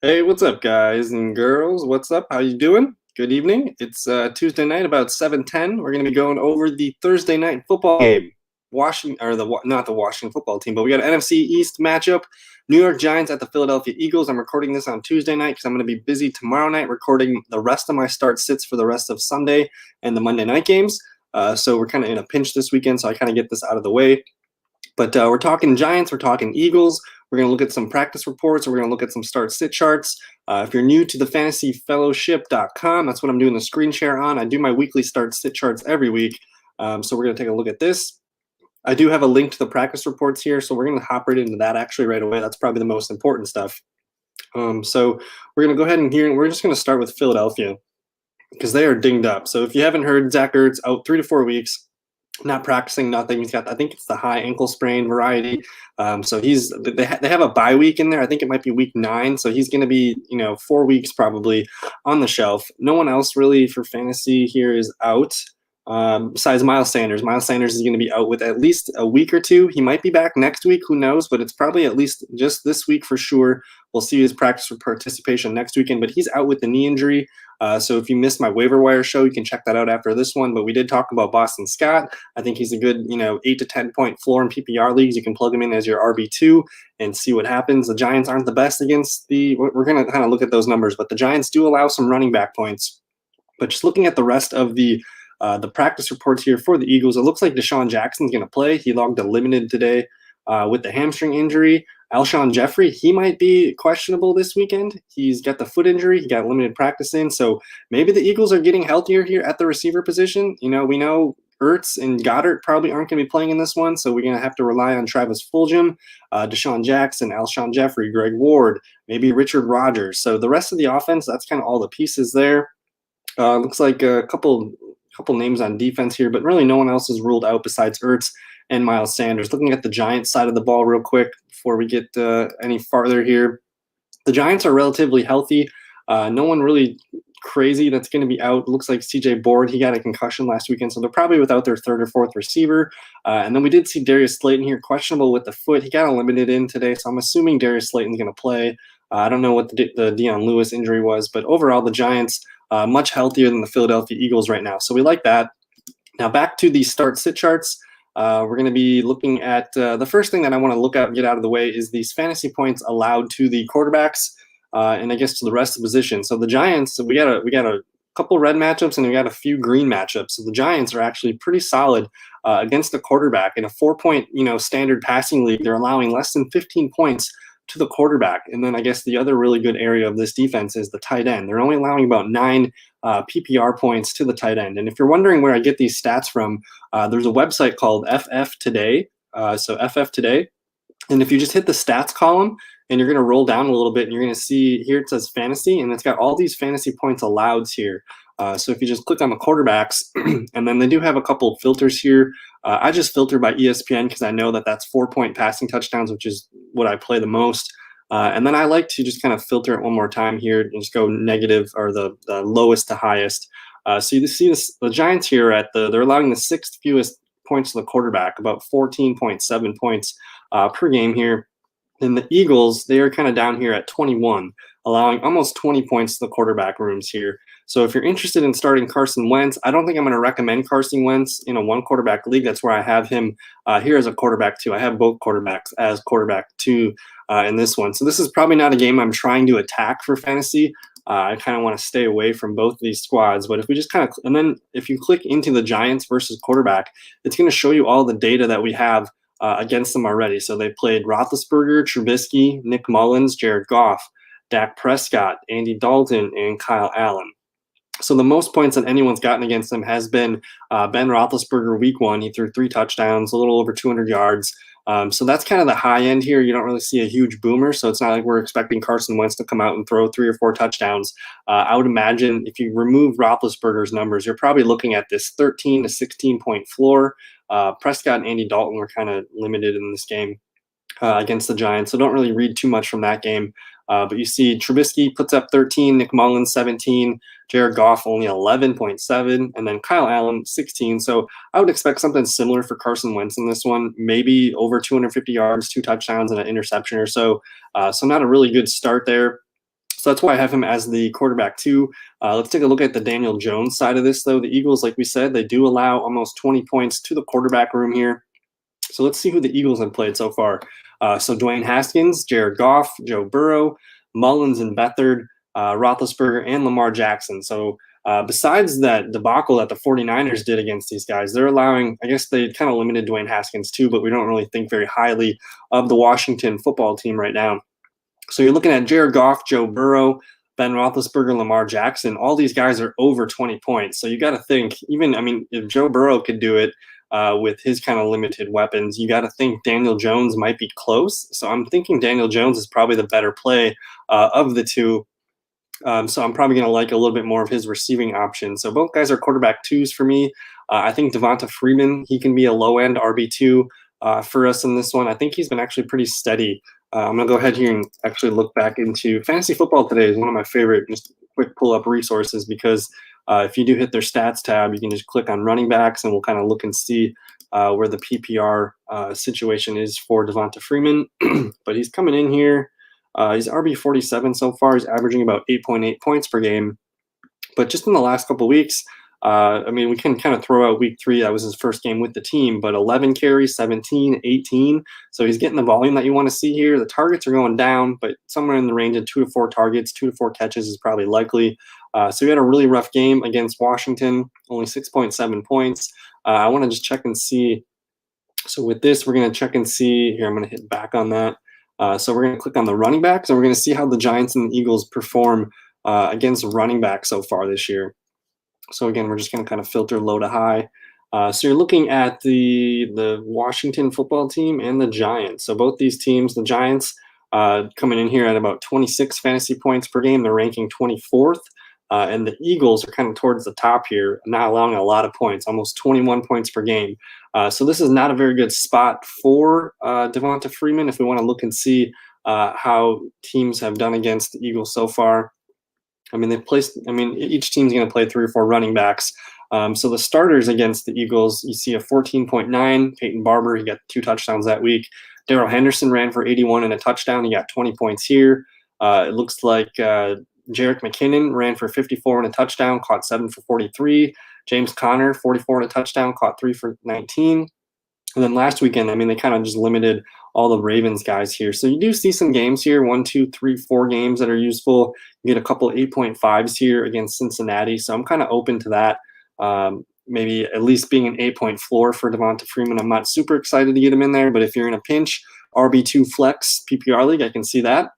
Hey, what's up, guys and girls? What's up? How you doing? Good evening. It's Tuesday night, about 7:10. We're going to be going over the Thursday night football game. Washington, or not the Washington football team, but we got an NFC East matchup. New York Giants at the Philadelphia Eagles. I'm recording this on Tuesday night because I'm going to be busy tomorrow night recording the rest of my start sits for the rest of Sunday and the Monday night games. So we're kind of in a pinch this weekend, so I kind of get this out of the way. But we're talking Giants, we're talking Eagles. We're going to look at some practice reports. We're going to look at some start-sit charts. If you're new to the fantasyfellowship.com, that's what I'm doing the screen share on. I do my weekly start-sit charts every week. So we're going to take a look at this. I do have a link to the practice reports here, so we're going to hop right into that actually right away. That's probably the most important stuff. So we're going to go ahead and we're just going to start with Philadelphia because they are dinged up. So if you haven't heard, Zach Ertz out 3 to 4 weeks. Not practicing, nothing. He's got, I think it's the high ankle sprain variety. So they have a bye week in there. I think it might be week 9. So he's going to be, 4 weeks probably on the shelf. No one else really for fantasy here is out. Besides Miles Sanders. Miles Sanders is going to be out with at least a week or two. He might be back next week. Who knows? But it's probably at least just this week for sure. We'll see his practice for participation next weekend. But he's out with the knee injury. So if you missed my waiver wire show, you can check that out after this one. But we did talk about Boston Scott. I think he's a good, 8 to 10 point floor in PPR leagues. You can plug him in as your RB2 and see what happens. The Giants aren't the best against we're going to kind of look at those numbers. But the Giants do allow some running back points. But just looking at the rest of the practice reports here for the Eagles, it looks like Deshaun Jackson's going to play. He logged a limited today with the hamstring injury. Alshon Jeffrey, he might be questionable this weekend. He's got the foot injury. He got limited practice in. So maybe the Eagles are getting healthier here at the receiver position. We know Ertz and Goddard probably aren't going to be playing in this one. So we're going to have to rely on Travis Fulgham, Deshaun Jackson, Alshon Jeffrey, Greg Ward, maybe Richard Rodgers. So the rest of the offense, that's kind of all the pieces there. Looks like a couple names on defense here, but really no one else is ruled out besides Ertz and Miles Sanders. Looking at the Giants side of the ball real quick before we get any farther here. The Giants are relatively healthy. No one really crazy that's going to be out. It looks like CJ Board, he got a concussion last weekend, so they're probably without their third or fourth receiver. And then we did see Darius Slayton here, questionable with the foot. He got a limited in today, so I'm assuming Darius Slayton's going to play. I don't know what the Deion Lewis injury was, but overall the Giants much healthier than the Philadelphia Eagles right now. So we like that. Now back to the start-sit charts. We're going to be looking at the first thing that I want to look at and get out of the way is these fantasy points allowed to the quarterbacks and I guess to the rest of the position. So the Giants, we got a couple red matchups and we got a few green matchups. So the Giants are actually pretty solid against the quarterback in a 4-point standard passing league. They're allowing less than 15 points to the quarterback. And then I guess the other really good area of this defense is the tight end. They're only allowing about 9 PPR points to the tight end. And if you're wondering where I get these stats from, there's a website called FF Today. So FF Today. And if you just hit the stats column and you're going to roll down a little bit and you're going to see here it says fantasy and it's got all these fantasy points allowed here. So if you just click on the quarterbacks and then they do have a couple of filters here. I just filter by ESPN because I know that that's 4-point passing touchdowns, which is what I play the most. And then I like to just kind of filter it one more time here and just go negative or the lowest to highest. So you see the Giants here they're allowing the 6th fewest points to the quarterback, about 14.7 points per game here. And the Eagles, they are kind of down here at 21, allowing almost 20 points to the quarterback rooms here. So if you're interested in starting Carson Wentz, I don't think I'm going to recommend Carson Wentz in a 1-quarterback league. That's where I have him here as a quarterback 2. I have both quarterbacks as quarterback 2 in this one. So this is probably not a game I'm trying to attack for fantasy. I kind of want to stay away from both of these squads. But if we just kind of – and then if you click into the Giants versus quarterback, it's going to show you all the data that we have against them already. So they played Roethlisberger, Trubisky, Nick Mullins, Jared Goff, Dak Prescott, Andy Dalton, and Kyle Allen. So the most points that anyone's gotten against them has been Ben Roethlisberger week 1. He threw 3 touchdowns, a little over 200 yards. So that's kind of the high end here. You don't really see a huge boomer, so it's not like we're expecting Carson Wentz to come out and throw 3 or 4 touchdowns. I would imagine if you remove Roethlisberger's numbers, you're probably looking at this 13 to 16-point floor. Prescott and Andy Dalton were kind of limited in this game against the Giants, so don't really read too much from that game. But you see Trubisky puts up 13, Nick Mullins 17, Jared Goff only 11.7, and then Kyle Allen 16. So I would expect something similar for Carson Wentz in this one, maybe over 250 yards, 2 touchdowns, and an interception or so. So not a really good start there. So that's why I have him as the quarterback too. Let's take a look at the Daniel Jones side of this, though. The Eagles, like we said, they do allow almost 20 points to the quarterback room here. So let's see who the Eagles have played so far. So Dwayne Haskins, Jared Goff, Joe Burrow, Mullins and Beathard, Roethlisberger, and Lamar Jackson. So besides that debacle that the 49ers did against these guys, they're allowing, I guess they kind of limited Dwayne Haskins too, but we don't really think very highly of the Washington football team right now. So you're looking at Jared Goff, Joe Burrow, Ben Roethlisberger, Lamar Jackson. All these guys are over 20 points. So you got to think, if Joe Burrow could do it with his kind of limited weapons, you got to think Daniel Jones might be close. So I'm thinking Daniel Jones is probably the better play of the two. So I'm probably going to like a little bit more of his receiving options. So both guys are quarterback twos for me. I think Devonta Freeman, he can be a low-end RB2 for us in this one. I think he's been actually pretty steady. I'm going to go ahead here and actually look back into Fantasy Football Today is one of my favorite just quick pull-up resources because if you do hit their stats tab, you can just click on running backs and we'll kind of look and see where the PPR situation is for Devonta Freeman. But he's coming in here. He's RB47 so far. He's averaging about 8.8 points per game. But just in the last couple of weeks, we can kind of throw out week 3. That was his first game with the team, but 11 carries, 17, 18. So he's getting the volume that you want to see here. The targets are going down, but somewhere in the range of 2 to 4 targets, 2 to 4 catches is probably likely. So he had a really rough game against Washington, only 6.7 points. I want to just check and see. So with this, we're going to check and see. Here, I'm going to hit back on that. So we're going to click on the running backs, and we're going to see how the Giants and the Eagles perform against running back so far this year. So again, we're just going to kind of filter low to high. So you're looking at the Washington football team and the Giants. So both these teams, the Giants coming in here at about 26 fantasy points per game. They're ranking 24th. And the Eagles are kind of towards the top here, not allowing a lot of points, almost 21 points per game. So this is not a very good spot for Devonta Freeman if we want to look and see how teams have done against the Eagles so far. Each team's going to play 3 or 4 running backs. So the starters against the Eagles, you see a 14.9. Peyton Barber, he got 2 touchdowns that week. Darrell Henderson ran for 81 and a touchdown. He got 20 points here. It looks like Jerick McKinnon ran for 54 and a touchdown, caught 7 for 43. James Conner, 44 and a touchdown, caught 3 for 19. And then last weekend, they kind of just limited all the Ravens guys here. So you do see some games here, 1, 2, 3, 4 games that are useful. You get a couple 8.5s here against Cincinnati. So I'm kind of open to that. Maybe at least being an 8-point floor for Devonta Freeman. I'm not super excited to get him in there, but if you're in a pinch, RB2 flex PPR league, I can see that.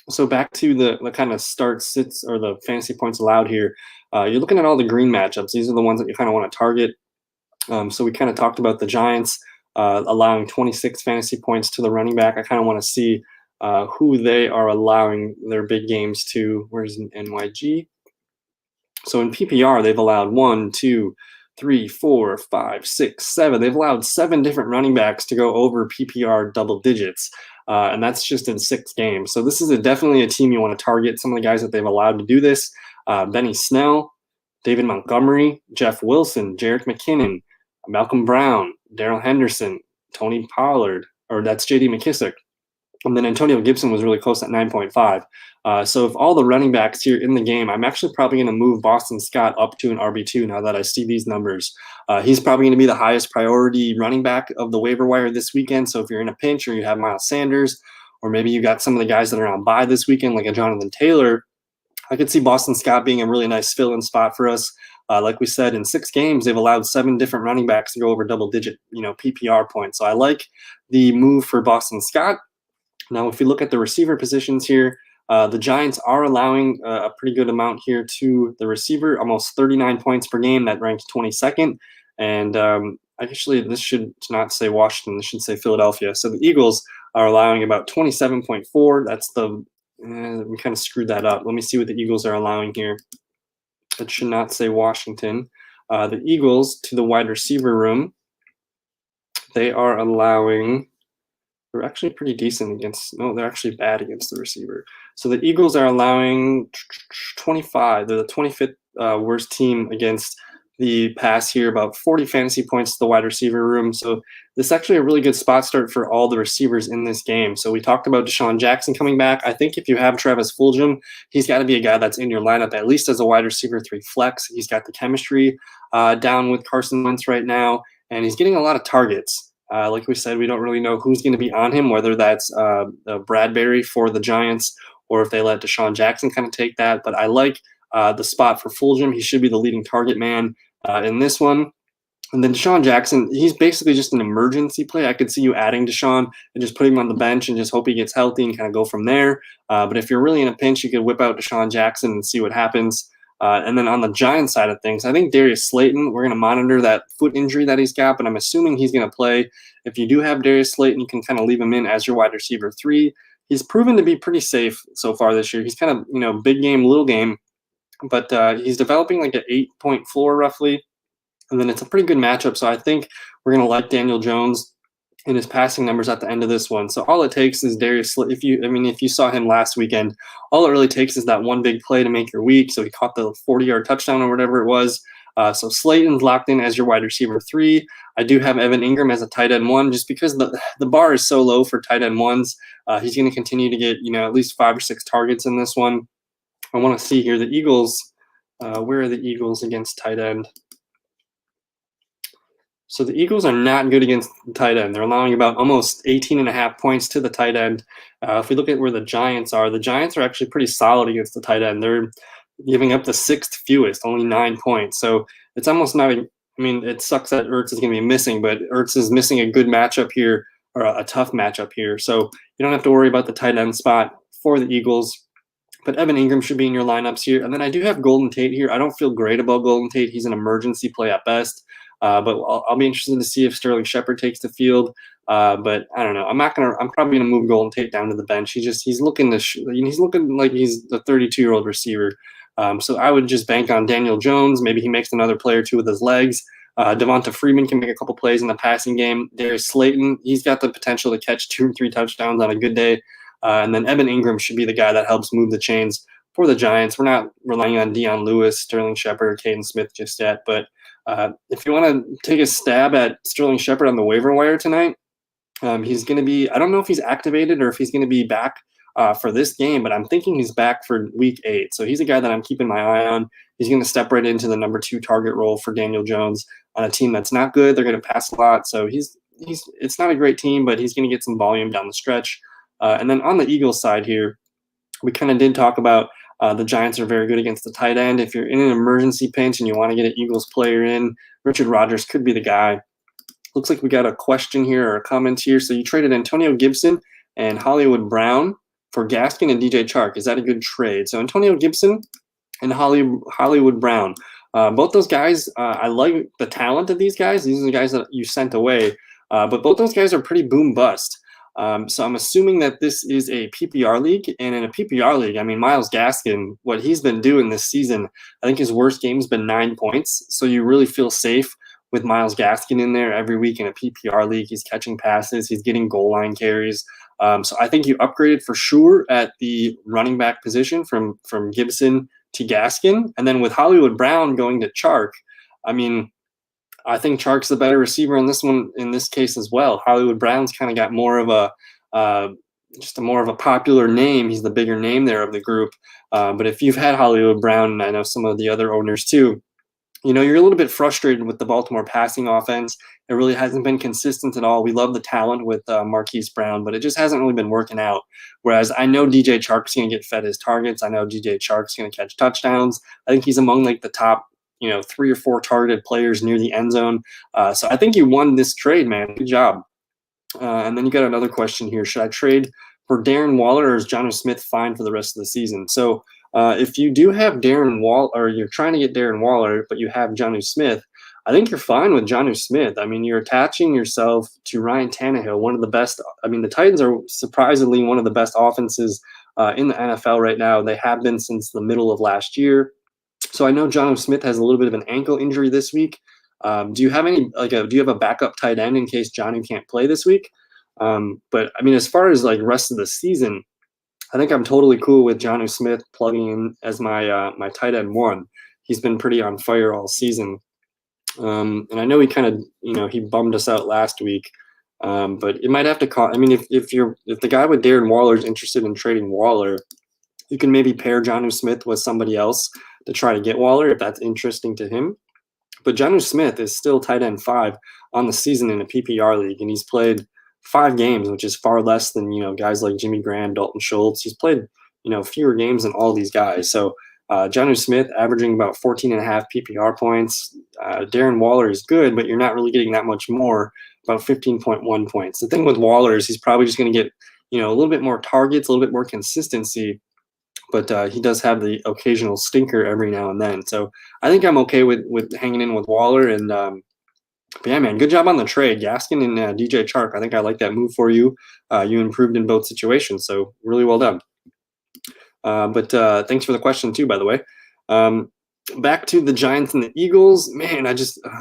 So back to the kind of start sits or the fantasy points allowed here. You're looking at all the green matchups. These are the ones that you kind of want to target. So we kind of talked about the Giants allowing 26 fantasy points to the running back. I kind of want to see who they are allowing their big games to. Where's NYG? So in PPR, they've allowed 1, 2, 3, 4, 5, 6, 7. They've allowed 7 different running backs to go over PPR double digits. And that's just in 6 games. So this is definitely a team you want to target. Some of the guys that they've allowed to do this, Benny Snell, David Montgomery, Jeff Wilson, Jerick McKinnon, Malcolm Brown, Darrell Henderson, Tony Pollard, or that's J.D. McKissick. And then Antonio Gibson was really close at 9.5. So if all the running backs here in the game, I'm actually probably going to move Boston Scott up to an RB2 now that I see these numbers. He's probably going to be the highest priority running back of the waiver wire this weekend. So if you're in a pinch or you have Miles Sanders, or maybe you got some of the guys that are on bye this weekend, like a Jonathan Taylor, I could see Boston Scott being a really nice fill-in spot for us. Like we said, in 6 games, they've allowed 7 different running backs to go over double-digit, PPR points. So I like the move for Boston Scott. Now, if we look at the receiver positions here, the Giants are allowing a pretty good amount here to the receiver, almost 39 points per game. That ranks 22nd. And actually, this should not say Washington. This should say Philadelphia. So the Eagles are allowing about 27.4. That's we kind of screwed that up. Let me see what the Eagles are allowing here. That should not say Washington. The Eagles to the wide receiver room, they are allowing, they're actually pretty decent against, no, they're actually bad against the receiver. So the Eagles are allowing 25. They're the 25th worst team against the pass here, about 40 fantasy points to the wide receiver room. So this is actually a really good spot start for all the receivers in this game. So we talked about Deshaun Jackson coming back. I think if you have Travis Fulgham, he's got to be a guy that's in your lineup, at least as a wide receiver 3 flex. He's got the chemistry down with Carson Wentz right now, and he's getting a lot of targets. Like we said, we don't really know who's going to be on him, whether that's Bradbury for the Giants or if they let Deshaun Jackson kind of take that. But I like the spot for Fulgham. He should be the leading target man in this one. And then Deshaun Jackson, he's basically just an emergency play. I could see you adding Deshaun and just putting him on the bench and just hope he gets healthy and kind of go from there. But if you're really in a pinch, you could whip out Deshaun Jackson and see what happens. And then on the Giants side of things, I think Darius Slayton, we're going to monitor that foot injury that he's got, but I'm assuming he's going to play. If you do have Darius Slayton, you can kind of leave him in as your wide receiver 3. He's proven to be pretty safe so far this year. He's kind of, big game, little game, but he's developing like an 8-point floor roughly. And then it's a pretty good matchup. So I think we're going to like Daniel Jones in his passing numbers at the end of this one. So all it takes is Darius. If you saw him last weekend, all it really takes is that one big play to make your week. So he caught the 40-yard touchdown or whatever it was. So Slayton's locked in as your wide receiver 3. I do have Evan Ingram as a tight end 1, just because the bar is so low for tight end 1s. He's going to continue to get at least 5 or 6 targets in this one. I want to see here the Eagles. Where are the Eagles against tight end? So the Eagles are not good against the tight end. They're allowing about almost 18.5 points to the tight end. If we look at where the Giants are actually pretty solid against the tight end. They're giving up the 6th fewest, only 9 points. So it's almost not it sucks that Ertz is going to be missing, but Ertz is missing a good matchup here, or a tough matchup here. So you don't have to worry about the tight end spot for the Eagles. But Evan Ingram should be in your lineups here. And then I do have Golden Tate here. I don't feel great about Golden Tate. He's an emergency play at best. But I'll be interested to see if Sterling Shepard takes the field. But I don't know. I'm probably gonna move Golden Tate down to the bench. He's looking like he's the 32-year-old receiver. So I would just bank on Daniel Jones. Maybe he makes another play or two with his legs. Devonta Freeman can make a couple plays in the passing game. Darius Slayton, he's got the potential to catch 2 or 3 touchdowns on a good day. And then Evan Ingram should be the guy that helps move the chains for the Giants. We're not relying on Deion Lewis, Sterling Shepard, or Caden Smith just yet, but if you want to take a stab at Sterling Shepard on the waiver wire tonight, he's going to be – I don't know if he's activated or if he's going to be back for this game, but I'm thinking he's back for Week 8. So he's a guy that I'm keeping my eye on. He's going to step right into the number 2 target role for Daniel Jones on a team that's not good. They're going to pass a lot. So it's not a great team, but he's going to get some volume down the stretch. And then on the Eagles side here, we kind of did talk about the Giants are very good against the tight end. If you're in an emergency pinch and you want to get an Eagles player in, Richard Rodgers could be the guy. Looks like we got a question here or a comment here. So you traded Antonio Gibson and Hollywood Brown for Gaskin and DJ Chark. Is that a good trade? So Antonio Gibson and Hollywood Brown. Both those guys, I like the talent of these guys. These are the guys that you sent away. But both those guys are pretty boom bust. So I'm assuming that this is a PPR league, and in a PPR league, Myles Gaskin, what he's been doing this season, I think his worst game's been 9 points. So you really feel safe with Myles Gaskin in there every week in a PPR league. He's catching passes, he's getting goal line carries. So I think you upgraded for sure at the running back position from Gibson to Gaskin, and then with Hollywood Brown going to Chark, I think Chark's the better receiver in this one, in this case as well. Hollywood Brown's kind of got more of a more of a popular name. He's the bigger name there of the group. But if you've had Hollywood Brown, and I know some of the other owners too, you're a little bit frustrated with the Baltimore passing offense. It really hasn't been consistent at all. We love the talent with Marquise Brown, but it just hasn't really been working out. Whereas I know DJ Chark's going to get fed his targets. I know DJ Chark's going to catch touchdowns. I think he's among the top 3 or 4 targeted players near the end zone. So I think you won this trade, man. Good job. And then you got another question here. Should I trade for Darren Waller, or is Jonnu Smith fine for the rest of the season? So if you do have Darren Waller, or you're trying to get Darren Waller, but you have Jonnu Smith, I think you're fine with Jonnu Smith. You're attaching yourself to Ryan Tannehill, one of the best. The Titans are surprisingly one of the best offenses in the NFL right now. They have been since the middle of last year. So I know Jonnu Smith has a little bit of an ankle injury this week. Do you have do you have a backup tight end in case Jonnu can't play this week? But as far as rest of the season, I think I'm totally cool with Jonnu Smith plugging in as my tight end 1. He's been pretty on fire all season. And I know he kind of, he bummed us out last week. But it might have to call. I mean, if the guy with Darren Waller is interested in trading Waller, you can maybe pair Jonnu Smith with somebody else to try to get Waller if that's interesting to him. But Jonnu Smith is still tight end 5 on the season in a PPR league, and he's played 5 games, which is far less than guys like Jimmy Graham, Dalton Schultz. He's played fewer games than all these guys. So Jonnu Smith averaging about 14.5 PPR points. Darren Waller is good, but you're not really getting that much more, about 15.1 points. The thing with Waller is he's probably just going to get a little bit more targets, a little bit more consistency, but he does have the occasional stinker every now and then. So I think I'm okay with hanging in with Waller. And but yeah, man, good job on the trade, Gaskin and DJ Chark. I think I like that move for you. You improved in both situations, so really well done. But thanks for the question too, by the way. Back to the Giants and the Eagles. Man,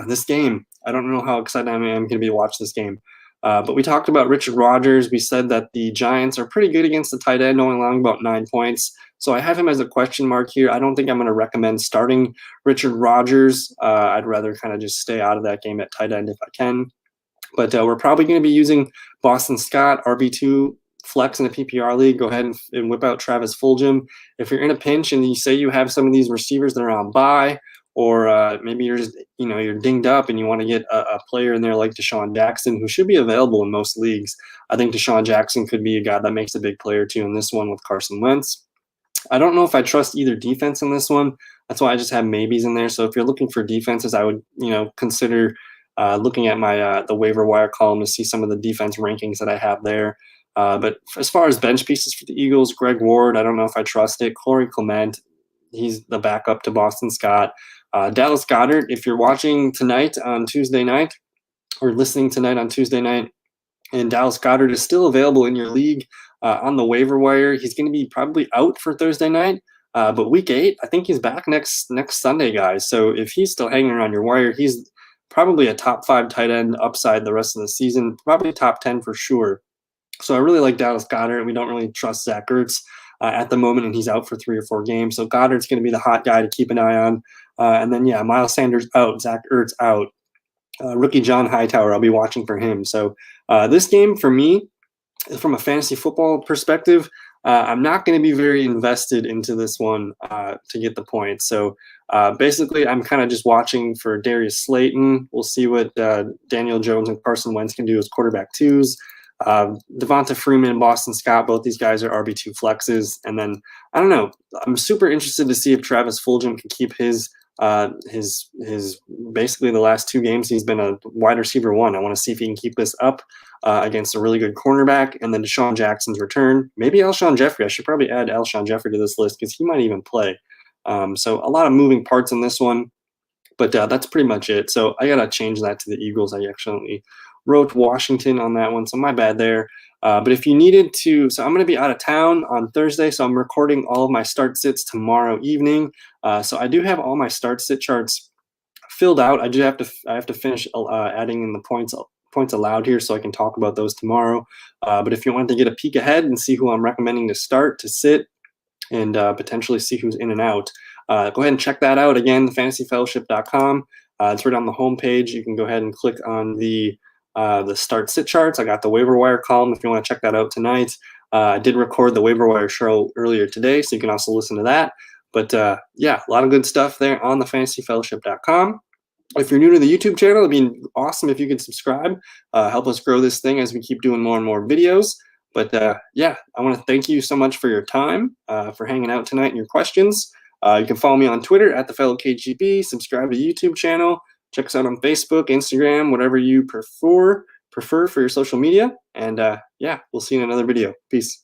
this game, I don't know how excited I am going to be to watch this game. But we talked about Richard Rodgers. We said that the Giants are pretty good against the tight end, only allowing about 9 points. So I have him as a question mark here. I don't think I'm going to recommend starting Richard Rodgers. I'd rather kind of just stay out of that game at tight end if I can. But we're probably going to be using Boston Scott, RB2 flex in a PPR league. Go ahead and whip out Travis Fulgham. If you're in a pinch and you say you have some of these receivers that are on bye, or maybe you're just, you're dinged up and you want to get a player in there like Deshaun Jackson, who should be available in most leagues. I think Deshaun Jackson could be a guy that makes a big player too in this one with Carson Wentz. I don't know if I trust either defense in this one. That's why I just have maybes in there. So if you're looking for defenses, I would, consider looking at my the waiver wire column to see some of the defense rankings that I have there. But as far as bench pieces for the Eagles, Greg Ward, I don't know if I trust it. Corey Clement, he's the backup to Boston Scott. Dallas Goedert, if you're watching tonight on Tuesday night or listening tonight on Tuesday night, and Dallas Goedert is still available in your league on the waiver wire, he's going to be probably out for Thursday night. But week 8, I think he's back next Sunday, guys. So if he's still hanging around your wire, he's probably a top 5 tight end upside the rest of the season, probably top 10 for sure. So I really like Dallas Goedert. We don't really trust Zach Ertz at the moment, and he's out for 3 or 4 games. So Goddard's going to be the hot guy to keep an eye on. And then, Miles Sanders out, Zach Ertz out. Rookie John Hightower, I'll be watching for him. So this game for me, from a fantasy football perspective, I'm not going to be very invested into this one to get the points. So basically, I'm kind of just watching for Darius Slayton. We'll see what Daniel Jones and Carson Wentz can do as quarterback 2s. Devonta Freeman and Boston Scott, both these guys are RB2 flexes. And then, I don't know, I'm super interested to see if Travis Fulgham can keep his basically the last 2 games he's been a wide receiver 1. I want to see if he can keep this up against a really good cornerback. And then Deshaun Jackson's return. Maybe Alshon Jeffrey. I should probably add Alshon Jeffrey to this list because he might even play. So a lot of moving parts in this one. But that's pretty much it. So I got to change that to the Eagles. I accidentally wrote Washington on that one, so my bad there. But if you needed to, so I'm going to be out of town on Thursday, so I'm recording all of my start sits tomorrow evening. So I do have all my start sit charts filled out. I have to finish adding in the points allowed here so I can talk about those tomorrow. But if you want to get a peek ahead and see who I'm recommending to start, to sit, and potentially see who's in and out, go ahead and check that out. Again, fantasyfellowship.com. It's right on the homepage. You can go ahead and click on the start sit charts. I got the waiver wire column if you want to check that out tonight. I did record the waiver wire show earlier today, so you can also listen to that. But a lot of good stuff there on the fantasyfellowship.com. If you're new to the YouTube channel, it'd be awesome if you could subscribe. Help us grow this thing as we keep doing more and more videos. But I want to thank you so much for your time, for hanging out tonight and your questions. You can follow me on Twitter at the Fellow KGB. Subscribe to the YouTube channel. Check us out on Facebook, Instagram, whatever you prefer for your social media. And we'll see you in another video. Peace.